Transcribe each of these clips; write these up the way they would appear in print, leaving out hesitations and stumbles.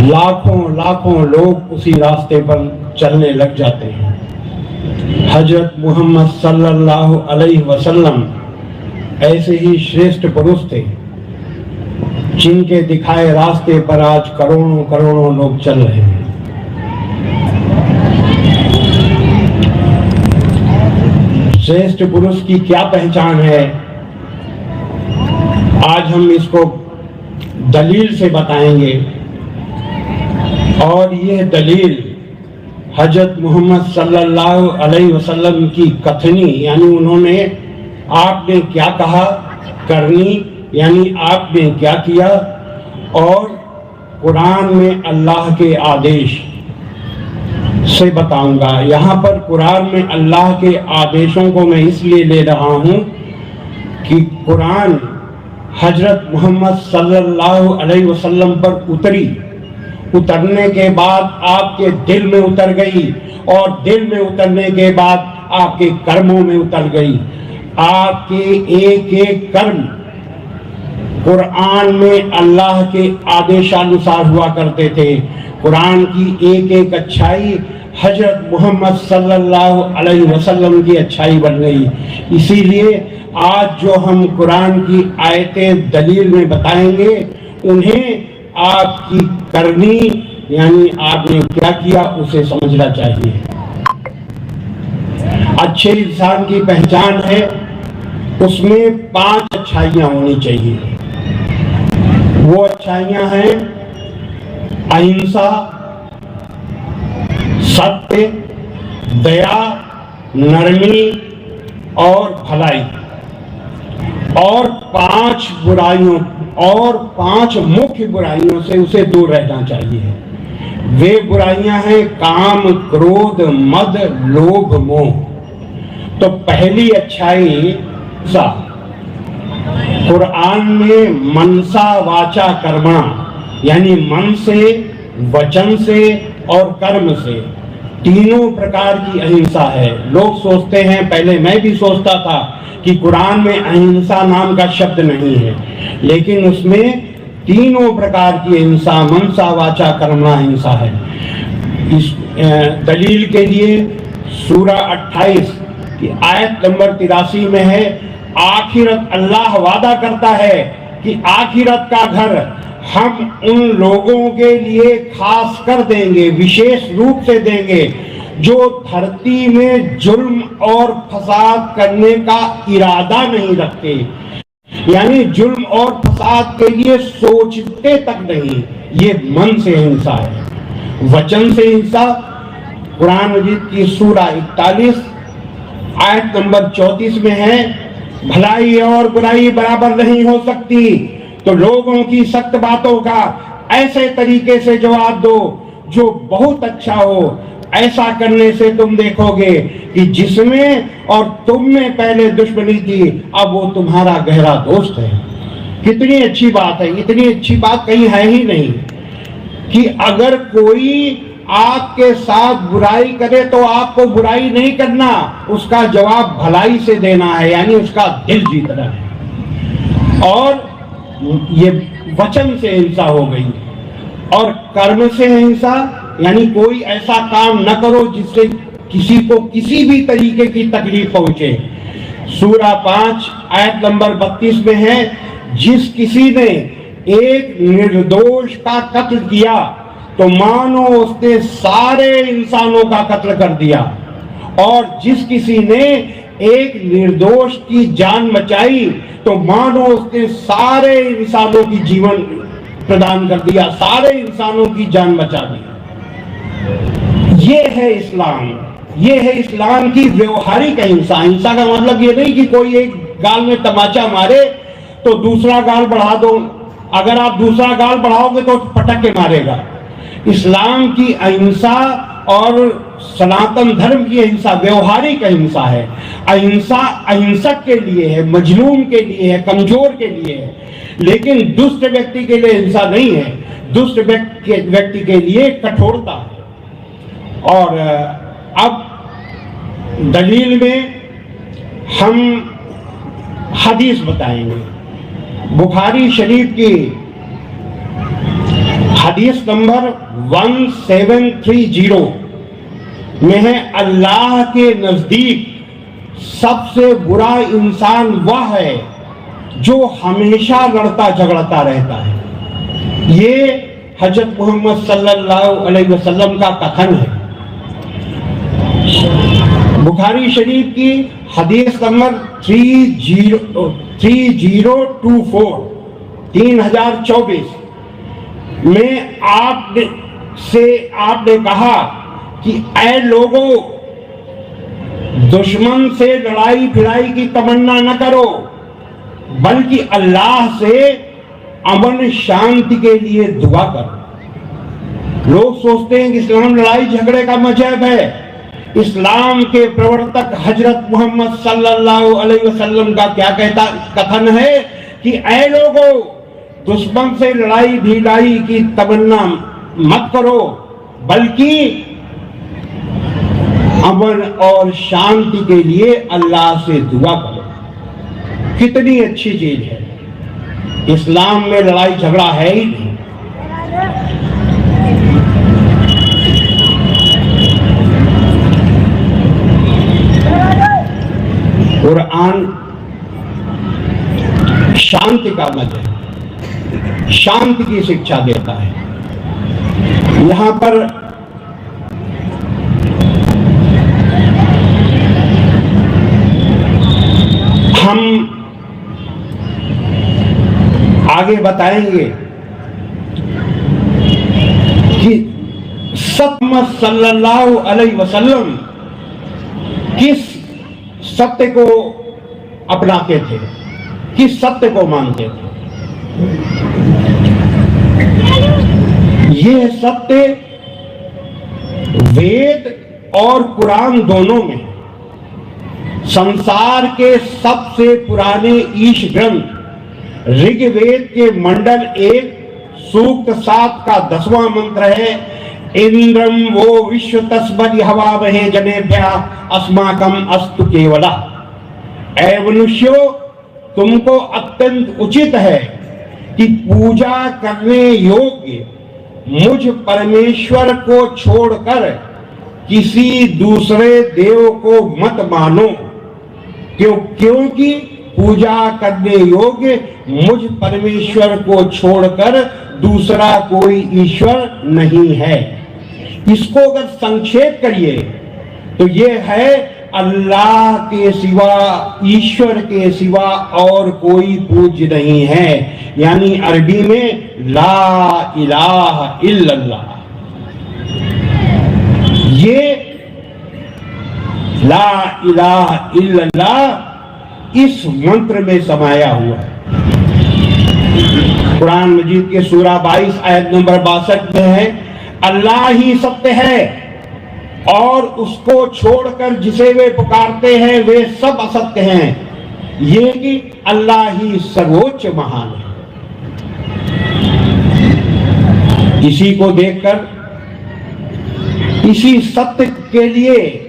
लाखों लाखों लोग उसी रास्ते पर चलने लग जाते हैं। हजरत मोहम्मद सल्लल्लाहु अलैहि वसल्लम ऐसे ही श्रेष्ठ पुरुष थे जिनके दिखाए रास्ते पर आज करोड़ों करोड़ों लोग चल रहे हैं। श्रेष्ठ पुरुष की क्या पहचान है, आज हम इसको दलील से बताएंगे। और यह दलील हजरत मोहम्मद सल्लल्लाहु अलैहि वसल्लम की कथनी, यानी उन्होंने आपने क्या कहा करनी, यानी आपने क्या किया, और कुरान में अल्लाह के आदेश से बताऊंगा। यहाँ पर कुरान में अल्लाह के आदेशों को मैं इसलिए ले रहा हूँ कि कुरान हजरत मोहम्मद सल्लल्लाहु अलैहि वसल्लम पर उतरने के बाद आपके दिल में उतर गई, और दिल में उतरने के बाद आपके कर्मों में उतर गई। आपके एक एक कर्म कुरान में अल्लाह के आदेशानुसार हुआ करते थे। कुरान की एक एक अच्छाई हजरत मोहम्मद सल्लल्लाहु अलैहि वसल्लम की अच्छाई बन गई। इसीलिए आज जो हम कुरान की आयतें दलील में बताएंगे, उन्हें आपकी करनी, यानी आपने क्या किया, उसे समझना चाहिए। अच्छे इंसान की पहचान है, उसमें 5 अच्छाइयां होनी चाहिए। वो अच्छाइयां हैं अहिंसा, सत्य, दया, नरमी और भलाई। और 5 मुख्य बुराइयों से उसे दूर रहना चाहिए। वे बुराइयां हैं काम, क्रोध, मद, लोभ, मोह। तो पहली अच्छाई कुरान में मनसा वाचा कर्मणा, यानी मन से, वचन से और कर्म से तीनों प्रकार की अहिंसा है। लोग सोचते हैं, पहले मैं भी सोचता था कि कुरान में अहिंसा नाम का शब्द नहीं है, लेकिन उसमें तीनों प्रकार की अहिंसा, मनसा वाचा कर्मणा अहिंसा है। इस दलील के लिए सूरा 28 की आयत नंबर 83 में है, आखिरत अल्लाह वादा करता है कि आखिरत का घर हम उन लोगों के लिए खास कर देंगे, विशेष रूप से देंगे, जो धरती में जुल्म और फसाद करने का इरादा नहीं रखते, यानी जुल्म और फसाद के लिए सोचते तक नहीं। ये मन से हिंसा है। वचन से हिंसा कुरान मजीद की सूरा 41 आयत नंबर 34 में है, भलाई और बुराई बराबर नहीं हो सकती, तो लोगों की सख्त बातों का ऐसे तरीके से जवाब दो जो बहुत अच्छा हो। ऐसा करने से तुम देखोगे कि जिसमें और तुम में पहले दुश्मनी थी, अब वो तुम्हारा गहरा दोस्त है। कितनी अच्छी बात है। इतनी अच्छी बात कहीं है ही नहीं कि अगर कोई आपके साथ बुराई करे तो आपको बुराई नहीं करना, उसका जवाब भलाई से देना है, यानी उसका दिल जीतना है। और ये वचन से हिंसा हो गई। और कर्म से हिंसा, यानी कोई ऐसा काम न करो जिससे किसी को किसी भी तरीके की तकलीफ पहुंचे। सूरा 5 आयत नंबर 32 में है, जिस किसी ने एक निर्दोष का कत्ल किया तो मानो उसने सारे इंसानों का कत्ल कर दिया, और जिस किसी ने एक निर्दोष की जान बचाई तो मानो उसने सारे इंसानों की जीवन प्रदान कर दिया, सारे इंसानों की जान बचा दी। ये है इस्लाम। ये है इस्लाम की व्यवहारिक अहिंसा। हिंसा का मतलब ये नहीं कि कोई एक गाल में तमाचा मारे तो दूसरा गाल बढ़ा दो, अगर आप दूसरा गाल बढ़ाओगे तो पटक के मारेगा। इस्लाम की अहिंसा और सनातन धर्म की अहिंसा व्यवहारिक अहिंसा है। अहिंसा अहिंसक के लिए है, मजलूम के लिए है, कमजोर के लिए है, लेकिन दुष्ट व्यक्ति के लिए हिंसा नहीं है। दुष्ट व्यक्ति के लिए कठोरता है। और अब दलील में हम हदीस बताएंगे। बुखारी शरीफ की हदीस नंबर 1730 में है, अल्लाह के नजदीक सबसे बुरा इंसान वह है जो हमेशा लड़ता झगड़ता रहता है। ये हजरत मोहम्मद सल्लल्लाहु अलैहि वसल्लम का कथन है। बुखारी शरीफ की हदीस नंबर 3024 में आपने कहा कि ऐ लोगों, दुश्मन से लड़ाई भिड़ाई की तमन्ना न करो, बल्कि अल्लाह से अमन शांति के लिए दुआ करो। लोग सोचते हैं कि इस्लाम लड़ाई झगड़े का मजहब है। इस्लाम के प्रवर्तक हजरत मोहम्मद सल्लल्लाहु अलैहि वसल्लम का क्या कथन है कि ऐ लोगों, दुश्मन से लड़ाई भिड़ाई की तमन्ना मत करो, बल्कि अमन और शांति के लिए अल्लाह से दुआ करो। कितनी अच्छी चीज है। इस्लाम में लड़ाई झगड़ा है ही नहीं। कुरान शांति का मजहब, शांति की शिक्षा देता है। यहां पर हम आगे बताएंगे कि मोहम्मद सल्लल्लाहु अलैहि वसल्लम किस सत्य को अपनाते थे, किस सत्य को मानते थे। यह सत्य वेद और कुरान दोनों में, संसार के सबसे पुराने ईश ग्रंथ ऋग्वेद के मंडल 1 सूक्त 7 का 10वां मंत्र है, इंद्रम वो विश्व तस्मदि हवामहे जनेभ्यः अस्माकं अस्तु केवला। ऐ मनुष्यों, तुमको अत्यंत उचित है कि पूजा करने योग्य मुझ परमेश्वर को छोड़कर किसी दूसरे देव को मत मानो, क्योंकि पूजा करने योग्य मुझ परमेश्वर को छोड़कर दूसरा कोई ईश्वर नहीं है। इसको अगर संक्षेप करिए तो ये है, अल्लाह के सिवा, ईश्वर के सिवा और कोई पूज्य नहीं है। यानी अरबी में ला इलाहा इल्लल्लाह। ये ला इलाहा इल्लल्लाह इस मंत्र में समाया हुआ है। कुरान मजीद के सूरा 22 आयत नंबर 62 में है, अल्लाह ही सत्य है और उसको छोड़कर जिसे वे पुकारते हैं वे सब असत्य हैं। ये कि अल्लाह ही सर्वोच्च महान है। इसी को देखकर, इसी सत्य के लिए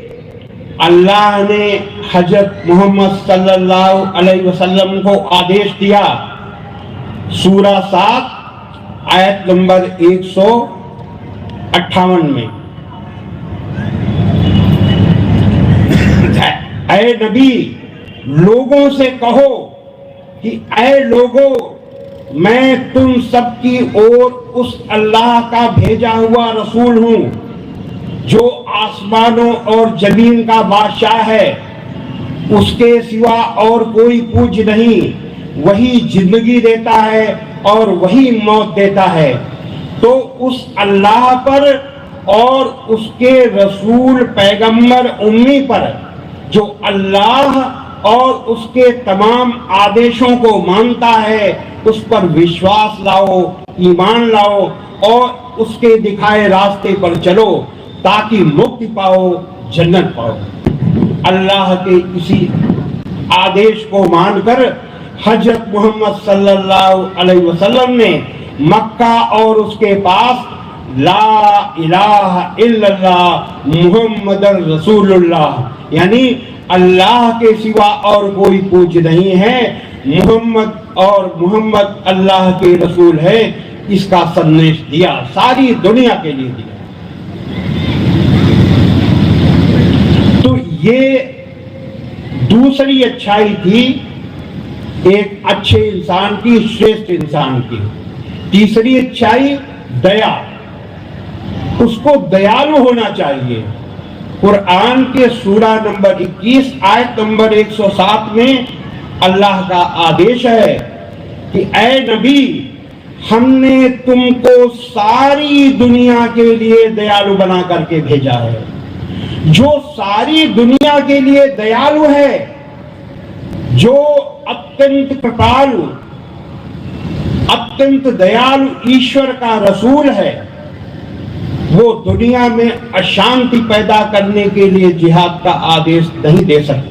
अल्लाह ने हजरत मोहम्मद सल्लल्लाहु अलैहि वसल्लम को आदेश दिया। सूरा 7 आयत नंबर 158 में, ऐ नबी, लोगों से कहो कि ऐ लोगों, मैं तुम सबकी ओर उस अल्लाह का भेजा हुआ रसूल हूं जो आसमानों और जमीन का बादशाह है। उसके सिवा और कोई पूज्य नहीं। वही जिंदगी देता है और वही मौत देता है। तो उस अल्लाह पर और उसके रसूल पैगंबर उम्मी पर, जो अल्लाह और उसके तमाम आदेशों को मानता है, उस पर विश्वास लाओ, ईमान लाओ और उसके दिखाए रास्ते पर चलो ताकि मुक्ति पाओ, जन्नत पाओ। अल्लाह के इसी आदेश को मानकर हजरत मोहम्मद सल्लल्लाहु अलैहि वसल्लम ने मक्का और उसके पास ला इलाहा इल्लल्लाह मुहम्मदुर रसूलुल्लाह, यानी अल्लाह के सिवा और कोई पूज्य नहीं है, मोहम्मद अल्लाह के रसूल है, इसका संदेश दिया, सारी दुनिया के लिए दिया। तो ये दूसरी अच्छाई थी एक अच्छे इंसान की, श्रेष्ठ इंसान की। तीसरी अच्छाई दया, उसको दयालु होना चाहिए। कुरान के सूरा नंबर 21 आयत नंबर 107 में अल्लाह का आदेश है कि ऐ नबी, हमने तुमको सारी दुनिया के लिए दयालु बना करके भेजा है। जो सारी दुनिया के लिए दयालु है, जो अत्यंत कृपालु, अत्यंत दयालु ईश्वर का रसूल है, वो दुनिया में अशांति पैदा करने के लिए जिहाद का आदेश नहीं दे सकता।